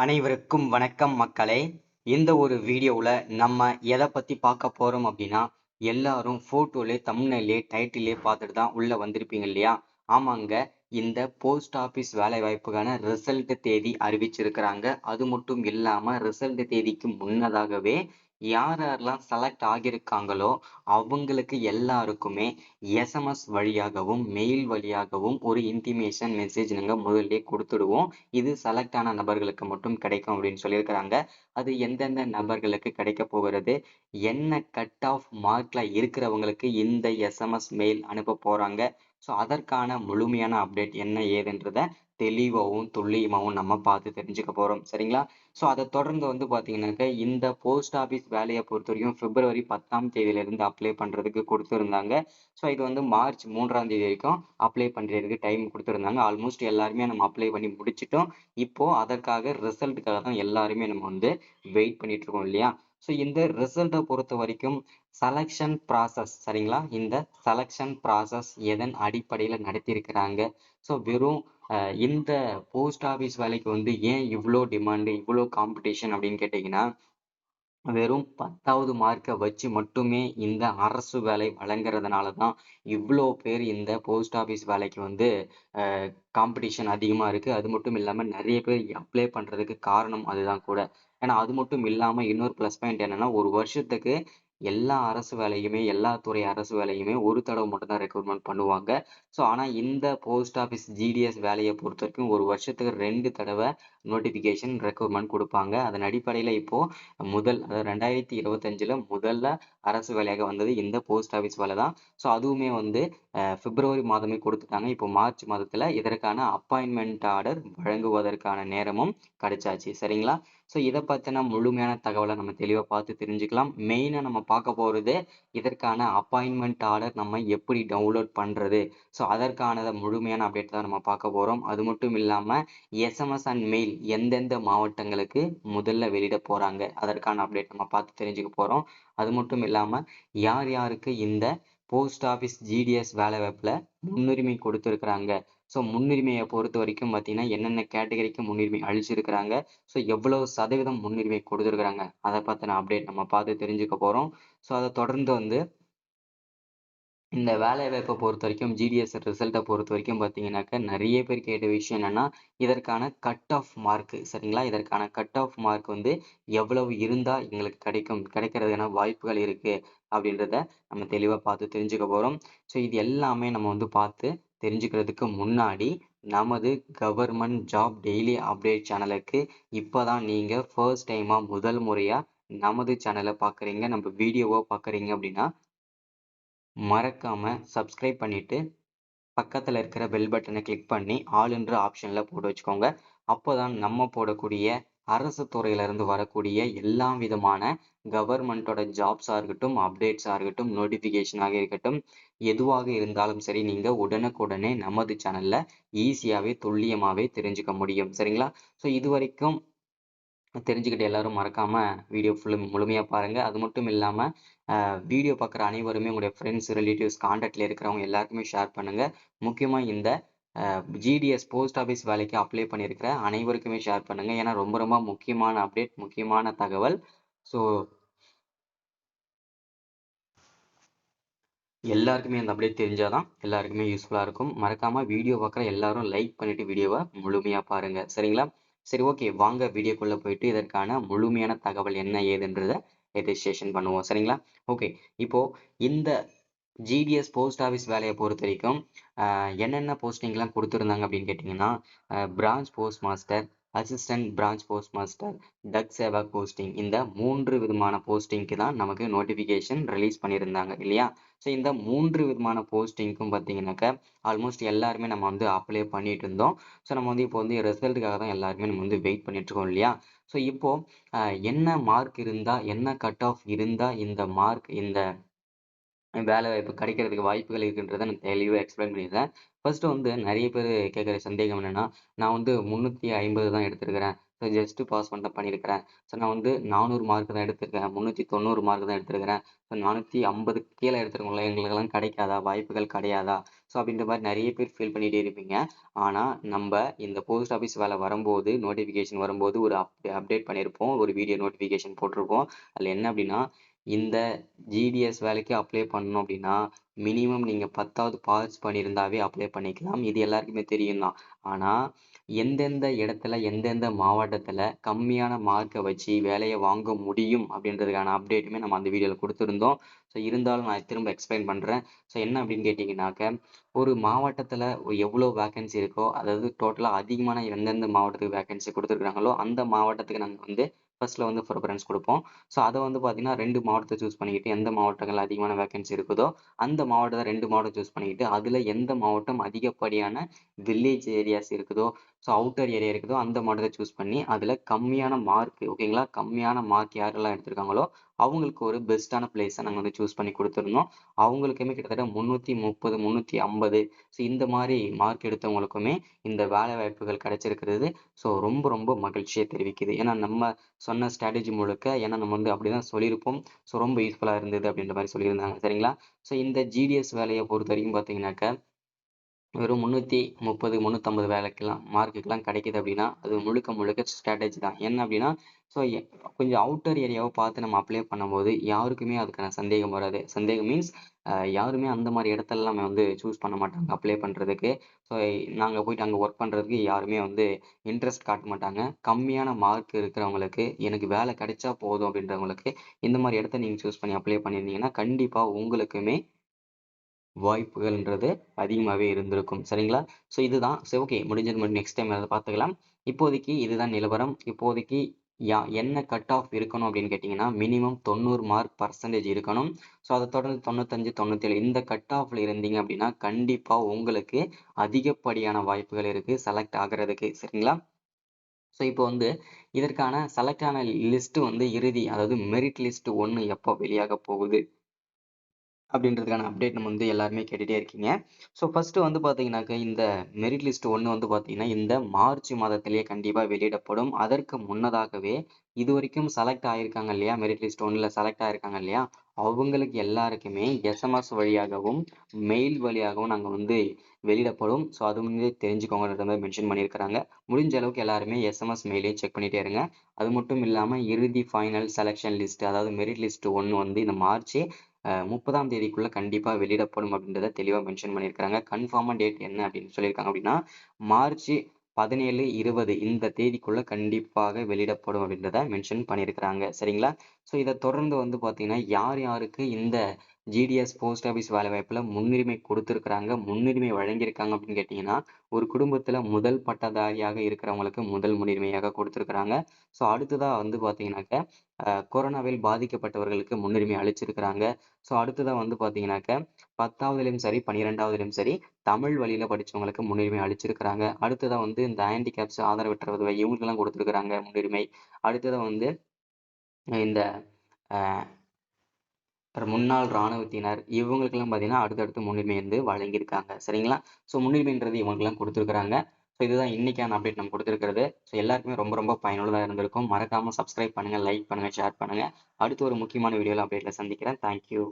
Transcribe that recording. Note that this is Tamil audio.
அனைவருக்கும் வணக்கம் மக்களே. இந்த ஒரு வீடியோவில் நம்ம எதை பற்றி பார்க்க போகிறோம் அப்படின்னா, எல்லாரும் ஃபோட்டோலே தம்ப்நெயிலே டைட்டிலே பார்த்துட்டு தான் உள்ளே வந்திருப்பீங்க இல்லையா? ஆமாங்க, இந்த போஸ்ட் ஆஃபீஸ் வேலை வாய்ப்புக்கான ரிசல்ட் தேதி அறிவிச்சிருக்கிறாங்க. அது மட்டும் இல்லாமல் ரிசல்ட் தேதிக்கு முன்னதாகவே யார் யாரெல்லாம் செலக்ட் ஆகியிருக்காங்களோ அவங்களுக்கு எல்லாருக்குமே எஸ்எம்எஸ் வழியாகவும் மெயில் வழியாகவும் ஒரு இன்டிமேஷன் மெசேஜ் நாங்கள் முதல்ல கொடுத்துடுவோம். இது செலக்ட் ஆன நபர்களுக்கு மட்டும் கிடைக்கும் அப்படின்னு சொல்லியிருக்கிறாங்க. அது எந்தெந்த நபர்களுக்கு கிடைக்க போகிறது, என்ன கட் ஆஃப் மார்க்ல இருக்கிறவங்களுக்கு இந்த எஸ்எம்எஸ் மெயில் அனுப்ப போறாங்க, ஸோ அதற்கான முழுமையான அப்டேட் என்ன ஏதுன்றத தெளிவாகவும் துல்லியமாகவும் நம்ம பார்த்து தெரிஞ்சுக்க போறோம். சரிங்களா? ஸோ அதை தொடர்ந்து பார்த்தீங்கன்னாக்க இந்த போஸ்ட் ஆஃபீஸ் வேலையை பொறுத்த வரைக்கும் பிப்ரவரி 10ஆம் தேதியிலிருந்து அப்ளை பண்றதுக்கு கொடுத்துருந்தாங்க. ஸோ இது மார்ச் 3ஆம் தேதி வரைக்கும் அப்ளை பண்றதுக்கு டைம் கொடுத்துருந்தாங்க. ஆல்மோஸ்ட் எல்லாருமே நம்ம அப்ளை பண்ணி முடிச்சிட்டோம். இப்போ அதற்காக ரிசல்ட்டுக்காக தான் எல்லாருமே நம்ம வெயிட் பண்ணிட்டு இருக்கோம் இல்லையா? ஸோ இந்த ரிசல்ட்டை பொறுத்த வரைக்கும் செலெக்ஷன் ப்ராசஸ், சரிங்களா? இந்த செலெக்ஷன் ப்ராசஸ் எதன் அடிப்படையில் நடத்தியிருக்கிறாங்க, ஸோ வெறும் இந்த போஸ்ட் ஆஃபீஸ் வேலைக்கு ஏன் இவ்வளோ டிமாண்டு, இவ்வளோ காம்படிஷன் அப்படின்னு கேட்டிங்கன்னா, வெறும் 10வது மார்க்கை வச்சு மட்டுமே இந்த அரசு வேலை வழங்குறதுனால தான் இவ்வளோ பேர் இந்த போஸ்ட் ஆஃபீஸ் வேலைக்கு காம்படிஷன் அதிகமாக இருக்குது. அது மட்டும் இல்லாமல் நிறைய பேர் அப்ளை பண்ணுறதுக்கு காரணம் அதுதான் கூட. ஏன்னா அது மட்டும் இல்லாமல் இன்னொரு ப்ளஸ் பாயிண்ட் என்னன்னா, ஒரு வருஷத்துக்கு எல்லா அரசு வேலையுமே, எல்லா துறை அரசு வேலையுமே ஒரு தடவை மட்டும் தான் ரெக்ரூட்மெண்ட் பண்ணுவாங்க. ஸோ ஆனால் இந்த போஸ்ட் ஆஃபீஸ் ஜிடிஎஸ் வேலையை பொறுத்த வரைக்கும் ஒரு வருஷத்துக்கு 2 தடவை நோட்டிஃபிகேஷன் ரெக்ரூட்மெண்ட் கொடுப்பாங்க. அதன் அடிப்படையில் இப்போ அதாவது 2025ல் முதல்ல அரசு வேலையாக வந்தது இந்த போஸ்ட் ஆஃபீஸ் வேலை தான். ஸோ அதுவுமே பிப்ரவரி மாதமே கொடுத்துட்டாங்க. இப்போ மார்ச் மாதத்துல இதற்கான அப்பாயின்மெண்ட் ஆர்டர் வழங்குவதற்கான நேரமும் கிடைச்சாச்சு. சரிங்களா? ஸோ இதை பற்றின முழுமையான தகவலை நம்ம தெளிவாக பார்த்து தெரிஞ்சுக்கலாம். மெயினாக நம்ம பார்க்க போகிறது இதற்கான அப்பாயின்மெண்ட் ஆர்டர் நம்ம எப்படி டவுன்லோட் பண்ணுறது, ஸோ அதற்கான முழுமையான அப்டேட் தான் நம்ம பார்க்க போகிறோம். அது மட்டும் இல்லாமல் எஸ்எம்எஸ் அண்ட் மெயில் எந்தெந்த மாவட்டங்களுக்கு முதல்ல வெளியிட போகிறாங்க அதற்கான அப்டேட் நம்ம பார்த்து தெரிஞ்சுக்க போகிறோம். அது மட்டும் இல்லாமல் யார் யாருக்கு இந்த போஸ்ட் ஆஃபீஸ் ஜிடிஎஸ் வேலை வாய்ப்பில் முன்னுரிமை கொடுத்துருக்குறாங்க, ஸோ முன்னுரிமையை பொறுத்த வரைக்கும் பார்த்தீங்கன்னா என்னென்ன கேட்டகரிக்கு முன்னுரிமை அளிச்சிருக்கிறாங்க, ஸோ எவ்வளவு சதவீதம் முன்னுரிமை கொடுத்துருக்குறாங்க அதை பற்றின அப்டேட் நம்ம பார்த்து தெரிஞ்சுக்க போகிறோம். ஸோ அதை தொடர்ந்து இந்த வேலை வாய்ப்பை பொறுத்த வரைக்கும் ஜிடிஎஸ் ரிசல்ட்டை பொறுத்த வரைக்கும் பார்த்தீங்கன்னாக்க நிறைய பேர் கேட்ட விஷயம் என்னன்னா, இதற்கான கட் ஆஃப் மார்க், சரிங்களா? இதற்கான கட் ஆஃப் மார்க் எவ்வளவு இருந்தால் எங்களுக்கு கிடைக்கிறதுக்கான வாய்ப்புகள் இருக்கு அப்படின்றத நம்ம தெளிவாக பார்த்து தெரிஞ்சுக்க போகிறோம். ஸோ இது எல்லாமே நம்ம பார்த்து தெரிஞ்சுக்கிறதுக்கு முன்னாடி நமது கவர்மெண்ட் ஜாப் டெய்லி அப்டேட் சேனலுக்கு இப்போதான் நீங்கள் ஃபர்ஸ்ட் டைமாக முதல் முறையாக நமது சேனலை பார்க்குறீங்க, நம்ம வீடியோவை பார்க்குறீங்க அப்படின்னா மறக்காம சப்ஸ்கிரைப் பண்ணிட்டு பக்கத்தில் இருக்கிற பெல் பட்டனை கிளிக் பண்ணி ஆல் என்ற ஆப்ஷனில் போட்டு வச்சுக்கோங்க. அப்போதான் நம்ம போடக்கூடிய அரசு துறையிலிருந்து வரக்கூடிய எல்லா விதமான கவர்மெண்ட்டோட ஜாப்ஸாக இருக்கட்டும், அப்டேட்ஸாக இருக்கட்டும், நோட்டிஃபிகேஷனாக இருக்கட்டும், எதுவாக இருந்தாலும் சரி நீங்கள் உடனுக்குடனே நமது சேனலில் ஈஸியாகவே துல்லியமாகவே தெரிஞ்சுக்க முடியும். சரிங்களா? ஸோ இது வரைக்கும் தெரிஞ்சுக்கிட்டு எல்லாரும் மறக்காம வீடியோ முழுமையாக பாருங்கள். அது மட்டும் இல்லாமல் வீடியோ பார்க்குற அனைவருமே உங்களுடைய ஃப்ரெண்ட்ஸ், ரிலேட்டிவ்ஸ், காண்டாக்டில் இருக்கிறவங்க எல்லாருக்குமே ஷேர் பண்ணுங்கள். முக்கியமாக இந்த ஜிடிஎஸ் போஸ்ட் ஆஃபீஸ் வேலைக்கு அப்ளை பண்ணியிருக்கிற அனைவருக்குமே ஷேர் பண்ணுங்கள். ஏன்னா ரொம்ப ரொம்ப முக்கியமான அப்டேட், முக்கியமான தகவல். ஸோ எல்லாருக்குமே அந்த அப்டேட் தெரிஞ்சாதான் எல்லாருக்குமே யூஸ்ஃபுல்லாக இருக்கும். மறக்காமல் வீடியோ பார்க்குற எல்லாரும் லைக் பண்ணிவிட்டு வீடியோவை முழுமையாக பாருங்கள். சரிங்களா? சரி, ஓகே, வாங்க வீடியோக்குள்ளே போயிட்டு இதற்கான முழுமையான தகவல் என்ன ஏதுன்றதை ரெஜிஸ்ட்ரேஷன் பண்ணுவோம். சரிங்களா? ஓகே, இப்போது இந்த ஜிடிஎஸ் போஸ்ட் ஆஃபீஸ் வேலையை பொறுத்த வரைக்கும் என்னென்ன போஸ்டிங்லாம் கொடுத்துருந்தாங்க அப்படின்னு கேட்டிங்கன்னா, branch post master, assistant branch post master, Dak Sevak posting, இந்த 3 விதமான போஸ்டிங்க்கு தான் நமக்கு நோட்டிஃபிகேஷன் ரிலீஸ் பண்ணியிருந்தாங்க இல்லையா? ஸோ இந்த 3 விதமான போஸ்டிங்க்கும் பார்த்தீங்கன்னாக்கா ஆல்மோஸ்ட் எல்லாருமே நம்ம அப்ளை பண்ணிட்டு இருந்தோம். ஸோ நம்ம இப்போ ரிசல்ட்டுக்காக தான் எல்லாருமே நம்ம வெயிட் பண்ணிட்டு இருக்கோம் இல்லையா? ஸோ இப்போ என்ன மார்க் இருந்தால், என்ன கட் ஆஃப் இருந்தால் இந்த மார்க், இந்த வேலை வாய்ப்பு கிடைக்கிறதுக்கு வாய்ப்புகள் இருக்குன்றதை நான் தெளிவாக எக்ஸ்பிளைன் பண்ணிடுறேன். ஃபர்ஸ்ட் நிறைய பேர் கேட்குற சந்தேகம் என்னன்னா, நான் 350 தான் எடுத்திருக்கிறேன், ஸோ ஜஸ்ட் பாஸ் மட்டும் பண்ணியிருக்கிறேன். ஸோ நான் வந்து 400 மார்க் தான் எடுத்திருக்கேன், 390 மார்க் தான் எடுத்திருக்கிறேன். ஸோ 450க்கு கீழே எடுத்துருக்கோம்ல, எங்களுக்கெல்லாம் கிடைக்காதா, வாய்ப்புகள் கிடையாதா? ஸோ அப்படின்ற மாதிரி நிறைய பேர் ஃபீல் பண்ணிகிட்டே இருப்பீங்க. ஆனால் நம்ம இந்த போஸ்ட் ஆஃபீஸ் வேலை வரும்போது, நோட்டிஃபிகேஷன் வரும்போது ஒரு அப்டேட் பண்ணியிருப்போம், ஒரு வீடியோ நோட்டிஃபிகேஷன் போட்டிருப்போம். அதில் என்ன அப்படின்னா, இந்த ஜிடிஎஸ் வேலைக்கு அப்ளை பண்ணணும் அப்படின்னா மினிமம் நீங்கள் 10வது பாஸ் பண்ணியிருந்தாவே அப்ளை பண்ணிக்கலாம். இது எல்லாருக்குமே தெரியும் தான். ஆனால் எந்தெந்த இடத்துல எந்தெந்த மாவட்டத்தில் கம்மியான மார்க்கை வச்சு வேலையை வாங்க முடியும் அப்படின்றதுக்கான அப்டேட்டுமே நம்ம அந்த வீடியோவில் கொடுத்துருந்தோம். ஸோ இருந்தாலும் நான் திரும்ப எக்ஸ்பிளைன் பண்ணுறேன். ஸோ என்ன அப்படின்னு கேட்டிங்கனாக்க, ஒரு மாவட்டத்தில் எவ்வளோ வேக்கன்சி இருக்கோ, அதாவது டோட்டலாக அதிகமான எந்தெந்த மாவட்டத்துக்கு வேக்கன்சி கொடுத்துருக்குறாங்களோ அந்த மாவட்டத்துக்கு நாங்கள் வந்து ஃபர்ஸ்ட்டில் வந்து ப்ரிஃபரன்ஸ் கொடுப்போம். ஸோ அதை வந்து பார்த்தீங்கன்னா 2 மாவட்டத்தை சூஸ் பண்ணிக்கிட்டு எந்த மாவட்டங்கள் அதிகமான வேக்கன்சி இருக்குதோ அந்த மாவட்டத்தை 2 மாவட்டம் சூஸ் பண்ணிக்கிட்டு அதில் எந்த மாவட்டம் அதிகப்படியான வில்லேஜ் ஏரியாஸ் இருக்குதோ, ஸோ அவுட்டர் ஏரியா இருக்குதோ அந்த மாவட்டத்தை சூஸ் பண்ணி அதில் கம்மியான மார்க், ஓகேங்களா, கம்மியான மார்க் யாரெல்லாம் எடுத்திருக்காங்களோ அவங்களுக்கு ஒரு பெஸ்ட்டான பிளேஸை நாங்கள் வந்து சூஸ் பண்ணி கொடுத்துருந்தோம். அவங்களுக்குமே கிட்டத்தட்ட 330 350 ஸோ இந்த மாதிரி மார்க் எடுத்தவங்களுக்குமே இந்த வேலை வாய்ப்புகள் கிடைச்சிருக்கிறது. ஸோ ரொம்ப ரொம்ப மகிழ்ச்சியை தெரிவிக்குது. ஏன்னா நம்ம சொன்ன ஸ்ட்ராட்டஜி முழுக்க, ஏன்னா நம்ம வந்து அப்படிதான் சொல்லியிருப்போம். ஸோ ரொம்ப யூஸ்ஃபுல்லாக இருந்தது அப்படின்ற மாதிரி சொல்லியிருந்தாங்க. சரிங்களா? ஸோ இந்த ஜிடிஎஸ் வேலையை பொறுத்த வரைக்கும் பார்த்தீங்கன்னாக்க, வெறும் 330 350 வேலைக்கெல்லாம் மார்க்குக்கெல்லாம் கிடைக்குது அப்படின்னா அது முழுக்க முழுக்க ஸ்ட்ராட்டஜி தான். என்ன அப்படின்னா, ஸோ கொஞ்சம் அவுட்டர் ஏரியாவை பார்த்து நம்ம அப்ளை பண்ணும்போது யாருக்குமே அதுக்கான சந்தேகம் வராது. சந்தேகம் மீன்ஸ் யாருமே அந்த மாதிரி இடத்தெல்லாம் நம்ம வந்து சூஸ் பண்ண மாட்டாங்க அப்ளை பண்ணுறதுக்கு. ஸோ நாங்கள் போயிட்டு அங்கே ஒர்க் பண்ணுறதுக்கு யாருமே வந்து இன்ட்ரெஸ்ட் காட்ட மாட்டாங்க. கம்மியான மார்க் இருக்கிறவங்களுக்கு, எனக்கு வேலை கிடைச்சா போதும் அப்படின்றவங்களுக்கு இந்த மாதிரி இடத்த நீங்கள் சூஸ் பண்ணி அப்ளை பண்ணியிருந்தீங்கன்னா கண்டிப்பாக உங்களுக்குமே வாய்ப்புகள்ன்றது அதிகமாகவே இருந்திருக்கும். சரிங்களா? ஸோ இதுதான். சரி, ஓகே, முடிஞ்சது மட்டும் நெக்ஸ்ட் டைம் அதை பார்த்துக்கலாம். இப்போதைக்கு இதுதான் நிலவரம். இப்போதைக்கு என்ன கட் ஆஃப் இருக்கணும் அப்படின்னு கேட்டிங்கன்னா, மினிமம் 90 மார்க் பர்சன்டேஜ் இருக்கணும். ஸோ அதை தொடர்ந்து 95 97 இந்த கட் ஆஃப்ல இருந்தீங்க அப்படின்னா கண்டிப்பாக உங்களுக்கு அதிகப்படியான வாய்ப்புகள் இருக்கு செலக்ட் ஆகிறதுக்கு. சரிங்களா? ஸோ இப்போ வந்து இதற்கான செலக்ட் ஆன லிஸ்ட் வந்து இறுதி, அதாவது மெரிட் லிஸ்ட் 1 எப்போ வெளியாக போகுது அப்படின்றதுக்கான அப்டேட் நம்ம வந்து எல்லாருமே கேட்டுட்டே இருக்கீங்க. ஸோ ஃபர்ஸ்ட் வந்து பார்த்தீங்கன்னாக்க, இந்த மெரிட் லிஸ்ட் 1 வந்து பார்த்தீங்கன்னா இந்த மார்ச் மாதத்திலேயே கண்டிப்பா வெளியிடப்படும். அதற்கு முன்னதாகவே இதுவரைக்கும் செலக்ட் ஆயிருக்காங்க இல்லையா, மெரிட் லிஸ்ட் 1ல செலக்ட் ஆயிருக்காங்க இல்லையா, அவங்களுக்கு எல்லாருக்குமே எஸ்எம்எஸ் வழியாகவும் மெயில் வழியாகவும் நாங்கள் வந்து வெளியிடப்படும். ஸோ அது வந்து தெரிஞ்சுக்கோங்கன்ற மாதிரி மென்ஷன் பண்ணியிருக்கிறாங்க. முடிஞ்ச அளவுக்கு எல்லாருமே எஸ்எம்எஸ் மெயிலையும் செக் பண்ணிட்டே இருங்க. அது மட்டும் இல்லாமல் இறுதி ஃபைனல் செலெக்ஷன் லிஸ்ட், அதாவது மெரிட் லிஸ்ட் 1 வந்து இந்த மார்ச் 30ஆம் தேதிக்குள்ள கண்டிப்பா வெளியிடப்படும் அப்படின்றத தெளிவா மென்ஷன் பண்ணியிருக்காங்க. கன்ஃபார்மா டேட் என்ன அப்படின்னு சொல்லியிருக்காங்க அப்படின்னா, மார்ச் 17 20 இந்த தேதிக்குள்ள கண்டிப்பாக வெளியிடப்படும் அப்படின்றத மென்ஷன் பண்ணியிருக்கிறாங்க. சரிங்களா? ஸோ இதை தொடர்ந்து வந்து பார்த்தீங்கன்னா யார் யாருக்கு இந்த ஜிடிஎஸ் போஸ்ட் ஆஃபீஸ் வேலைவாய்ப்புல முன்னுரிமை கொடுத்துருக்குறாங்க, முன்னுரிமை வழங்கியிருக்காங்க அப்படின்னு கேட்டிங்கன்னா, ஒரு குடும்பத்துல முதல் பட்டதாரியாக இருக்கிறவங்களுக்கு முதல் முன்னுரிமையாக கொடுத்துருக்குறாங்க. ஸோ அடுத்ததா வந்து பார்த்தீங்கன்னாக்க கொரோனாவில் பாதிக்கப்பட்டவர்களுக்கு முன்னுரிமை அளிச்சிருக்கிறாங்க. ஸோ அடுத்ததா வந்து பார்த்தீங்கன்னாக்க 10வதுலயும் சரி 12வதுலயும் சரி தமிழ் வழியில படிச்சவங்களுக்கு முன்னுரிமை அளிச்சிருக்கிறாங்க. அடுத்ததா வந்து இந்த ஹேண்டிகேப்ஸ், ஆதரவற்ற விதவை இவங்களுக்கெல்லாம் கொடுத்துருக்குறாங்க முன்னுரிமை. அடுத்ததா வந்து இந்த அஹ், முன்னாள் இராணுவத்தினர் இவங்களுக்கெல்லாம் பார்த்தீங்கன்னா அடுத்தடுத்து முன்னுரிமை வந்து வழங்கியிருக்காங்க. சரிங்களா? ஸோ முன்னுரிமைன்றது இவங்களுக்கெல்லாம் கொடுத்துருக்குறாங்க. ஸோ இதுதான் இன்னைக்கான அப்டேட் நம்ம கொடுத்துருக்கிறது. ஸோ எல்லாருக்குமே ரொம்ப ரொம்ப பயனுள்ளதாக இருந்திருக்கும். மறக்காம சப்ஸ்கிரைப் பண்ணுங்க, லைக் பண்ணுங்க, ஷேர் பண்ணுங்க. அடுத்து ஒரு முக்கியமான வீடியோவில் அப்டேட்ல சந்திக்கிறேன். தேங்க்யூ.